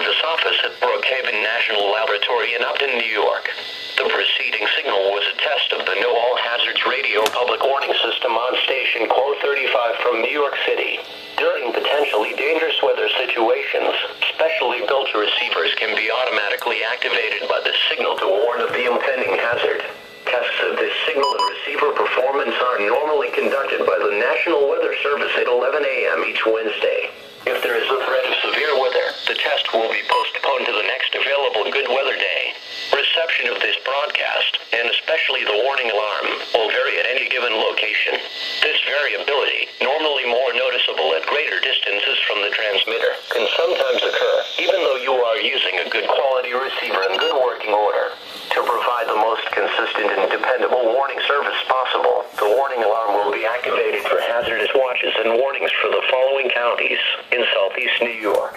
Service Office at Brookhaven National Laboratory in Upton, New York. The preceding signal was a test of the Know All Hazards radio public warning system on station KWO35 from New York City. During potentially dangerous weather situations, specially built receivers can be automatically activated by the signal to warn of the impending hazard. Tests of this signal and receiver performance are normally conducted by the National Weather Service at 11 a.m. each Wednesday. If there is a threat of severe weather, the test will be postponed to the next available good weather day. Reception of this broadcast, and especially the warning alarm, will vary at any given location. This variability, normally more noticeable at greater distances from the transmitter, can sometimes occur, even though you are using a good quality receiver in good working order. To provide the most consistent and dependable warning service possible, the warning alarm will be activated for hazardous watches and warnings for the following counties in Southeast New York: